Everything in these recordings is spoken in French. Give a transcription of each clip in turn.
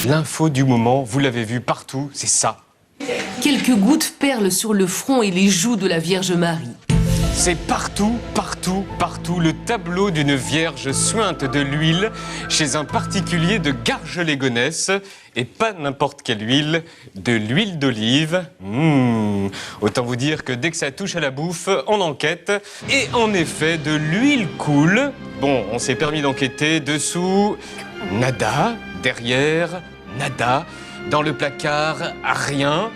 L'info du moment, vous l'avez vu partout, c'est ça. Quelques gouttes perlent sur le front et les joues de la Vierge Marie. C'est partout, partout, partout le tableau d'une Vierge suinte de l'huile chez un particulier de Garges-les-Gonesse. Et pas n'importe quelle huile, de l'huile d'olive. Autant vous dire que dès que ça touche à la bouffe, on enquête. Et en effet, de l'huile coule. Bon, on s'est permis d'enquêter dessous. Nada. Derrière, nada. Dans le placard, rien.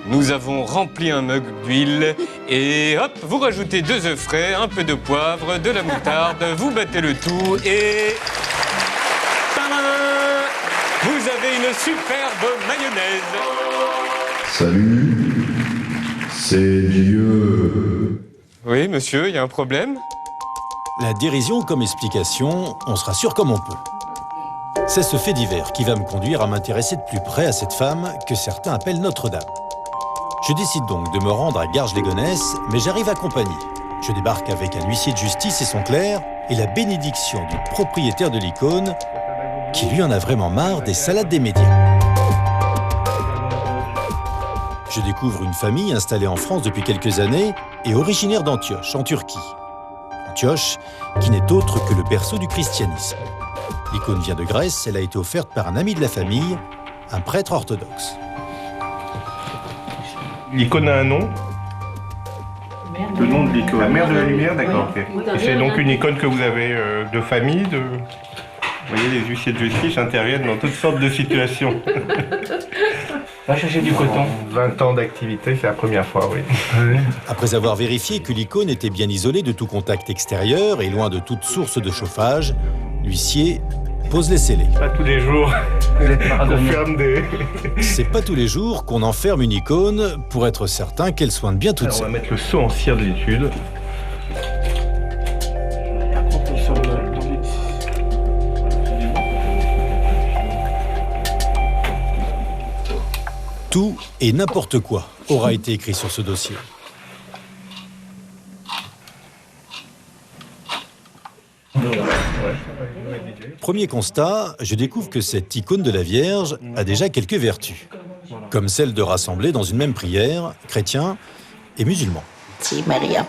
Nous avons rempli un mug d'huile et hop, vous rajoutez 2 œufs frais, un peu de poivre, de la moutarde, vous battez le tout et... Tadam ! Vous avez une superbe mayonnaise. Salut, c'est Dieu. Oui, monsieur, il y a un problème? La dérision comme explication, on se rassure comme on peut. C'est ce fait divers qui va me conduire à m'intéresser de plus près à cette femme que certains appellent Notre-Dame. Je décide donc de me rendre à Garges-les-Gonesse, mais j'arrive accompagné. Je débarque avec un huissier de justice et son clerc, et la bénédiction du propriétaire de l'icône, qui lui en a vraiment marre des salades des médias. Je découvre une famille installée en France depuis quelques années et originaire d'Antioche, en Turquie. Antioche, qui n'est autre que le berceau du christianisme. L'icône vient de Grèce, elle a été offerte par un ami de la famille, un prêtre orthodoxe. L'icône a un nom? Le nom de l'icône. La mère de la lumière, d'accord. Okay. Et c'est donc une icône que vous avez de famille, de... Vous voyez, les huissiers de justice interviennent dans toutes sortes de situations. Va chercher du coton. 20 ans d'activité, c'est la première fois, oui. Après avoir vérifié que l'icône était bien isolée de tout contact extérieur et loin de toute source de chauffage, l'huissier pose les scellés. Pas tous les jours qu'on ferme des... C'est pas tous les jours qu'on enferme une icône pour être certain qu'elle soigne bien toute seule. On va mettre le sceau en cire de l'étude. Tout et n'importe quoi aura été écrit sur ce dossier. Premier constat, je découvre que cette icône de la Vierge a déjà quelques vertus, comme celle de rassembler dans une même prière chrétiens et musulmans. C'est Myriam.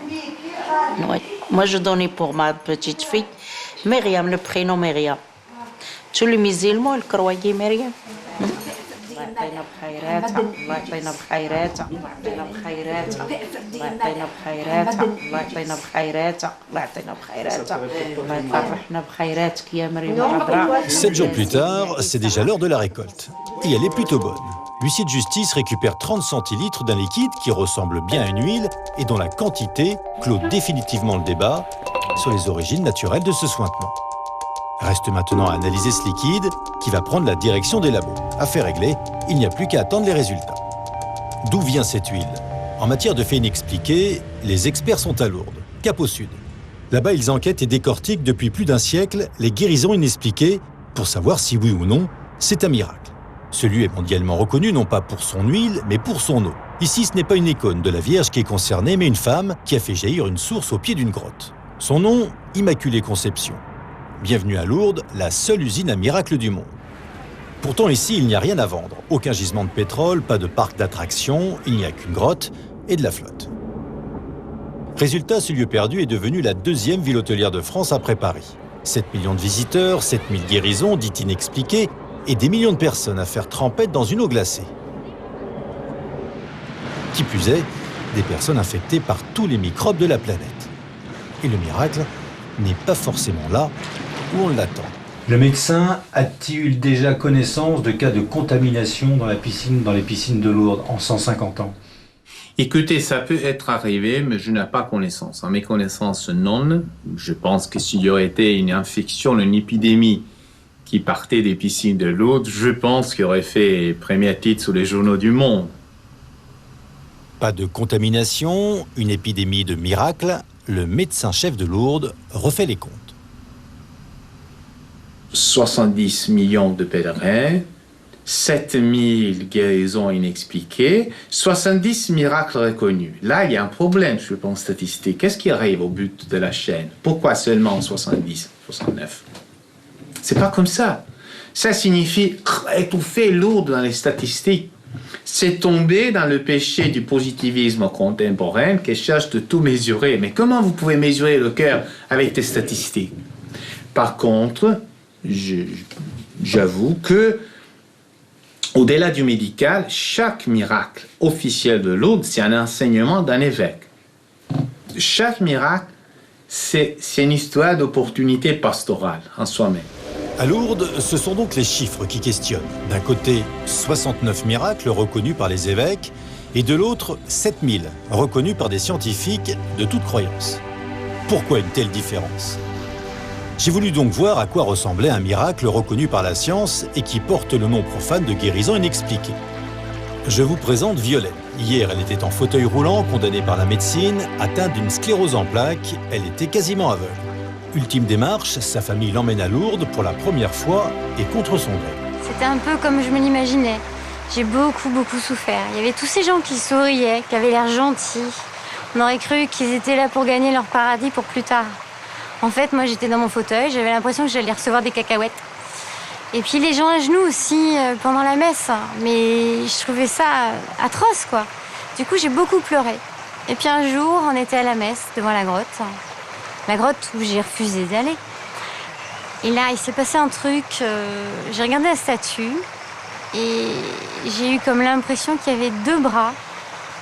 Ouais. Moi, je donnais pour ma petite fille Myriam, le prénom Myriam. Tous les musulmans, ils croyaient Myriam. Sept jours plus tard, c'est déjà l'heure de la récolte. Et elle est plutôt bonne. L'huissier de justice récupère 30 centilitres d'un liquide qui ressemble bien à une huile et dont la quantité clôt définitivement le débat sur les origines naturelles de ce sointement. Reste maintenant à analyser ce liquide qui va prendre la direction des labos. Affaire réglée, il n'y a plus qu'à attendre les résultats. D'où vient cette huile? En matière de faits inexpliqués, les experts sont à Lourdes, cap au sud. Là-bas, ils enquêtent et décortiquent depuis plus d'un siècle les guérisons inexpliquées pour savoir si oui ou non, c'est un miracle. Ce lieu est mondialement reconnu non pas pour son huile, mais pour son eau. Ici, ce n'est pas une icône de la Vierge qui est concernée, mais une femme qui a fait jaillir une source au pied d'une grotte. Son nom, Immaculée Conception. Bienvenue à Lourdes, la seule usine à miracle du monde. Pourtant ici, il n'y a rien à vendre. Aucun gisement de pétrole, pas de parc d'attractions, il n'y a qu'une grotte et de la flotte. Résultat, ce lieu perdu est devenu la deuxième ville hôtelière de France après Paris. 7 millions de visiteurs, 7000 guérisons dites inexpliquées et des millions de personnes à faire trempette dans une eau glacée. Qui plus est, des personnes infectées par tous les microbes de la planète. Et le miracle n'est pas forcément là où on l'attend. Le médecin a-t-il déjà connaissance de cas de contamination dans les piscines de Lourdes en 150 ans? Écoutez, ça peut être arrivé, mais je n'ai pas connaissance. En mes connaissances, non. Je pense que s'il y aurait été une infection, une épidémie qui partait des piscines de Lourdes, je pense qu'il aurait fait premier titre sur les journaux du monde. Pas de contamination, une épidémie de miracle, le médecin-chef de Lourdes refait les comptes. 70 millions de pèlerins, 7000 guérisons inexpliquées, 70 miracles reconnus. Là, il y a un problème sur le plan statistique. Qu'est-ce qui arrive au but de la chaîne? Pourquoi seulement 70, 69? C'est pas comme ça. Ça signifie étouffer Lourdes dans les statistiques. C'est tomber dans le péché du positivisme contemporain qui cherche de tout mesurer. Mais comment vous pouvez mesurer le cœur avec des statistiques? Par contre, j'avoue que, au-delà du médical, chaque miracle officiel de Lourdes, c'est un enseignement d'un évêque. Chaque miracle, c'est une histoire d'opportunité pastorale en soi-même. À Lourdes, ce sont donc les chiffres qui questionnent. D'un côté, 69 miracles reconnus par les évêques, et de l'autre, 7000 reconnus par des scientifiques de toute croyance. Pourquoi une telle différence? J'ai voulu donc voir à quoi ressemblait un miracle reconnu par la science et qui porte le nom profane de guérison inexpliquée. Je vous présente Violaine. Hier, elle était en fauteuil roulant, condamnée par la médecine, atteinte d'une sclérose en plaques. Elle était quasiment aveugle. Ultime démarche, sa famille l'emmène à Lourdes pour la première fois et contre son gré. C'était un peu comme je me l'imaginais. J'ai beaucoup souffert. Il y avait tous ces gens qui souriaient, qui avaient l'air gentils. On aurait cru qu'ils étaient là pour gagner leur paradis pour plus tard. En fait, moi, j'étais dans mon fauteuil, j'avais l'impression que j'allais recevoir des cacahuètes. Et puis les gens à genoux aussi pendant la messe. Mais je trouvais ça atroce, quoi. Du coup, j'ai beaucoup pleuré. Et puis un jour, on était à la messe devant la grotte où j'ai refusé d'aller. Et là, il s'est passé un truc, j'ai regardé la statue et j'ai eu comme l'impression qu'il y avait deux bras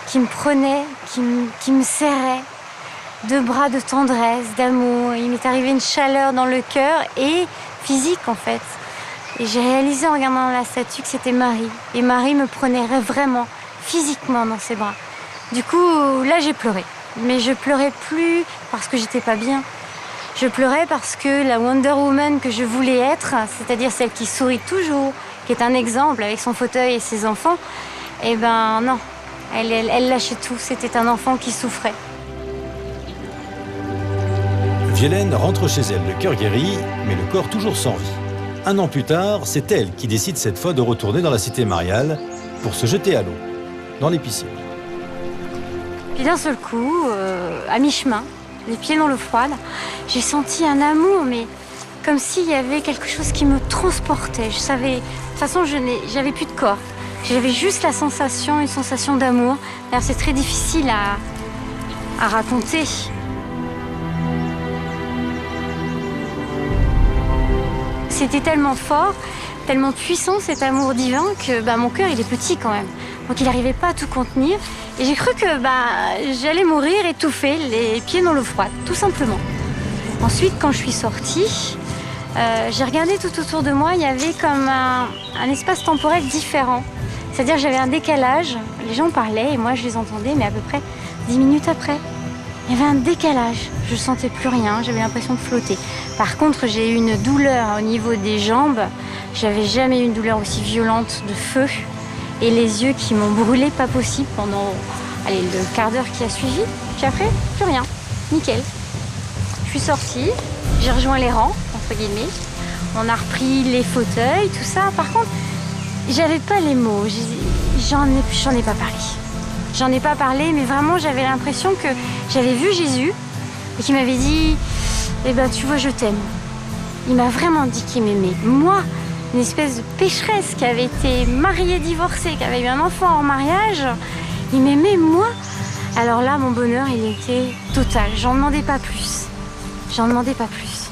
qui me prenaient, qui me serraient, deux bras de tendresse, d'amour. Il m'est arrivé une chaleur dans le cœur et physique en fait. Et j'ai réalisé en regardant la statue que c'était Marie. Et Marie me prenait vraiment, physiquement dans ses bras. Du coup, là, j'ai pleuré. Mais je pleurais plus parce que j'étais pas bien. Je pleurais parce que la Wonder Woman que je voulais être, c'est-à-dire celle qui sourit toujours, qui est un exemple avec son fauteuil et ses enfants, eh ben non, elle lâchait tout. C'était un enfant qui souffrait. Violaine rentre chez elle, le cœur guéri, mais le corps toujours sans vie. Un an plus tard, c'est elle qui décide cette fois de retourner dans la cité mariale pour se jeter à l'eau, dans les piscines. Puis d'un seul coup, à mi-chemin, les pieds dans l'eau froide, j'ai senti un amour, mais comme s'il y avait quelque chose qui me transportait. Je savais, de toute façon, j'avais plus de corps. J'avais juste la sensation, une sensation d'amour. D'ailleurs, c'est très difficile à raconter. C'était tellement fort, tellement puissant cet amour divin que mon cœur il est petit quand même. Donc il n'arrivait pas à tout contenir. Et j'ai cru que j'allais mourir étouffée, les pieds dans l'eau froide, tout simplement. Ensuite, quand je suis sortie, j'ai regardé tout autour de moi, il y avait comme un espace temporel différent. C'est-à-dire j'avais un décalage, les gens parlaient et moi je les entendais, mais à peu près 10 minutes après. Il y avait un décalage, je ne sentais plus rien, j'avais l'impression de flotter. Par contre, j'ai eu une douleur au niveau des jambes. J'avais jamais eu une douleur aussi violente de feu. Et les yeux qui m'ont brûlé, pas possible, pendant le quart d'heure qui a suivi. Puis après, plus rien, nickel. Je suis sortie, j'ai rejoint les rangs, entre guillemets. On a repris les fauteuils, tout ça. Par contre, j'avais pas les mots, j'en ai pas parlé. J'en ai pas parlé, mais vraiment, j'avais l'impression que j'avais vu Jésus et qu'il m'avait dit « Eh ben, tu vois, je t'aime ». Il m'a vraiment dit qu'il m'aimait. Moi, une espèce de pécheresse qui avait été mariée, divorcée, qui avait eu un enfant en mariage, il m'aimait, moi. Alors là, mon bonheur, il était total. J'en demandais pas plus. J'en demandais pas plus.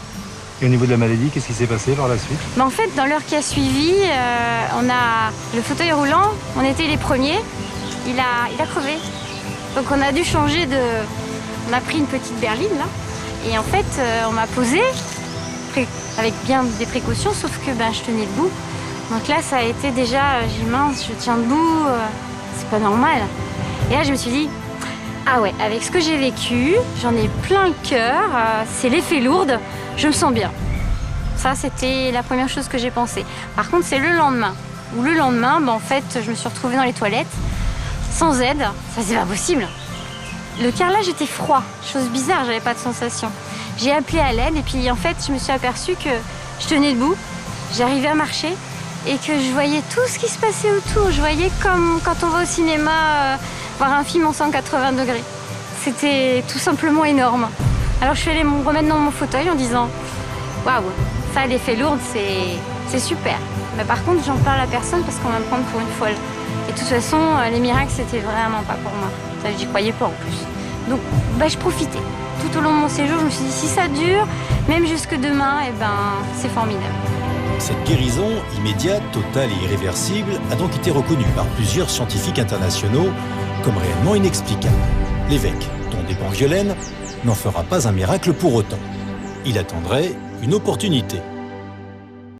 Et au niveau de la maladie, qu'est-ce qui s'est passé par la suite? En fait, dans l'heure qui a suivi, on a le fauteuil roulant, on était les premiers. Il a crevé. Donc on a dû changer de... On a pris une petite berline là. Et en fait, on m'a posé avec bien des précautions, sauf que je tenais debout. Donc là, ça a été déjà, j'ai dit mince, je tiens debout, c'est pas normal. Et là, je me suis dit, ah ouais, avec ce que j'ai vécu, j'en ai plein le cœur, c'est l'effet Lourdes, je me sens bien. Ça, c'était la première chose que j'ai pensé. Par contre, c'est le lendemain. Ou le lendemain, en fait, je me suis retrouvée dans les toilettes, sans aide, ça c'est pas possible. Le carrelage était froid, chose bizarre, j'avais pas de sensation. J'ai appelé à l'aide et puis en fait je me suis aperçue que je tenais debout, j'arrivais à marcher et que je voyais tout ce qui se passait autour. Je voyais comme quand on va au cinéma voir un film en 180 degrés. C'était tout simplement énorme. Alors je suis allée me remettre dans mon fauteuil en disant « Waouh, ça l'effet Lourdes, c'est c'était super. Mais par contre, j'en parle à personne parce qu'on va me prendre pour une folle. Et de toute façon, les miracles, c'était vraiment pas pour moi. Ça, j'y croyais pas en plus. Donc, je profitais. Tout au long de mon séjour, je me suis dit, si ça dure, même jusque demain, c'est formidable. Cette guérison immédiate, totale et irréversible a donc été reconnue par plusieurs scientifiques internationaux comme réellement inexplicable. L'évêque, dont dépend Violaine, n'en fera pas un miracle pour autant. Il attendrait une opportunité.